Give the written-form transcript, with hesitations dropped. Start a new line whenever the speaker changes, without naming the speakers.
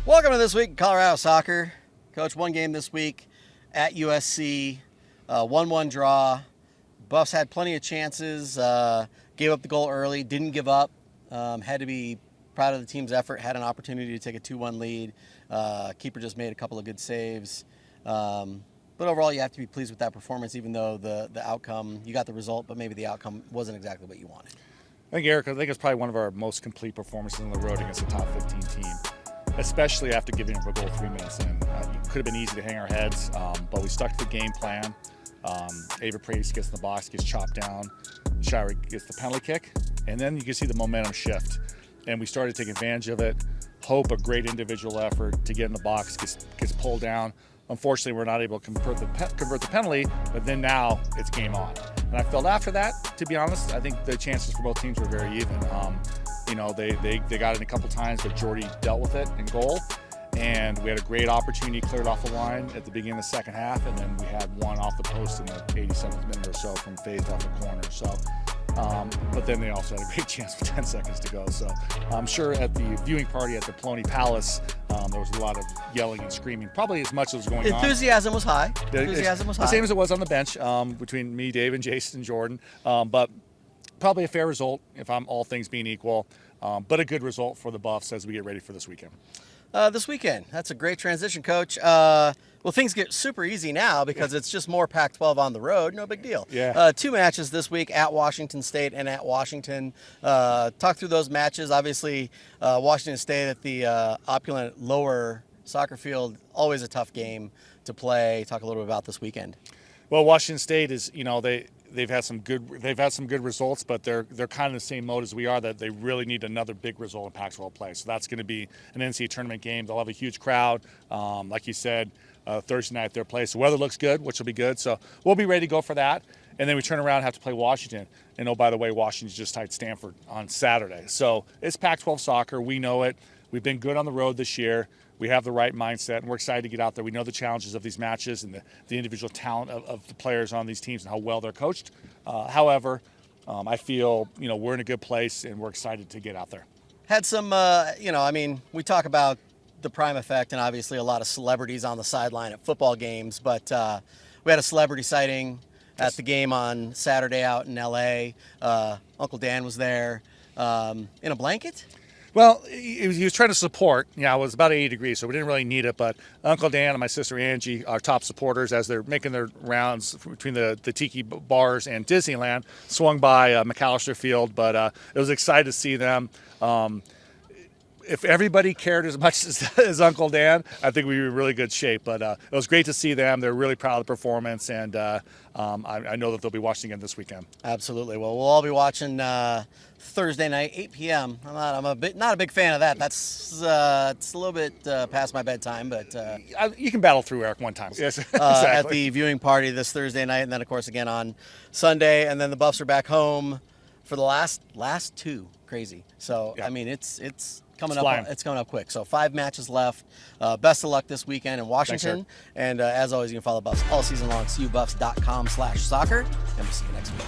Welcome to This Week in Colorado Soccer. Coach, one game this week at USC, 1-1 draw. Buffs had plenty of chances, gave up the goal early, didn't give up, had to be proud of the team's effort, had an opportunity to take a 2-1 lead. Keeper just made a couple of good saves. But overall, you have to be pleased with that performance, even though the outcome, you got the result, but maybe the outcome wasn't exactly what you wanted.
Eric, I think it's probably one of our most complete performances on the road against a top 15 team, especially after giving up a goal 3 minutes in. It could have been easy to hang our heads, but we stuck to the game plan. Ava Praise gets in the box, gets chopped down. Shire gets the penalty kick, and then you can see the momentum shift. And we started taking advantage of it. Hope, a great individual effort to get in the box, gets pulled down. Unfortunately, we're not able to convert the penalty, but then now it's game on. And I felt after that, to be honest, I think the chances for both teams were very even. They got it a couple times, but Jordy dealt with it in goal. And we had a great opportunity cleared off the line at the beginning of the second half, and then we had one off the post in the 87th minute or so from Faith off the corner. So, but then they also had a great chance with 10 seconds to go. So I'm sure at the viewing party at the Poloni Palace, there was a lot of yelling and screaming, probably as much as was going on.
Enthusiasm was high. Enthusiasm was high.
The same as it was on the bench between me, Dave, and Jason and Jordan. But probably a fair result if all things being equal, but a good result for the Buffs as we get ready for this weekend.
This weekend. That's a great transition, Coach. Well, things get super easy now because it's just more Pac-12 on the road. No big deal.
Yeah.
2 matches this week at Washington State and at Washington. Talk through those matches. Obviously, Washington State at the opulent lower soccer field, always a tough game to play. Talk a little bit about this weekend.
Well, Washington State is, they've had some good results, but they're kind of the same mode as we are, that they really need another big result in Pac-12 play. So that's going to be an NCAA tournament game. They'll have a huge crowd, like you said, Thursday night at their place. The weather looks good, which will be good. So we'll be ready to go for that. And then we turn around and have to play Washington. And oh, by the way, Washington just tied Stanford on Saturday. So it's Pac-12 soccer. We know it. We've been good on the road this year. We have the right mindset, and we're excited to get out there. We know the challenges of these matches and the individual talent of the players on these teams and how well they're coached. However, I feel, we're in a good place, and we're excited to get out there.
Had some, we talk about the Prime effect and obviously a lot of celebrities on the sideline at football games, but we had a celebrity sighting at the game on Saturday out in L.A. Uncle Dan was there in a blanket.
Well, he was trying to support. It was about 80 degrees, so we didn't really need it. But Uncle Dan and my sister Angie are top supporters as they're making their rounds between the tiki bars and Disneyland. Swung by McAllister Field, but it was excited to see them. If everybody cared as much as Uncle Dan, I think we'd be in really good shape. But it was great to see them. They're really proud of the performance, and I know that they'll be watching again this weekend.
Absolutely. Well, we'll all be watching Thursday night, 8 p.m. I'm not a big fan of that. That's it's a little bit past my bedtime, but
you can battle through, Eric, one time. Yes, exactly.
At the viewing party this Thursday night, and then of course again on Sunday, and then the Buffs are back home for the last 2. Crazy. So yeah. I mean, it's coming up. It's coming up quick. So 5 matches left. Best of luck this weekend in Washington.
Thanks,
and as always, you can follow Buffs all season long. CUBuffs.com/soccer, and we'll see you next week.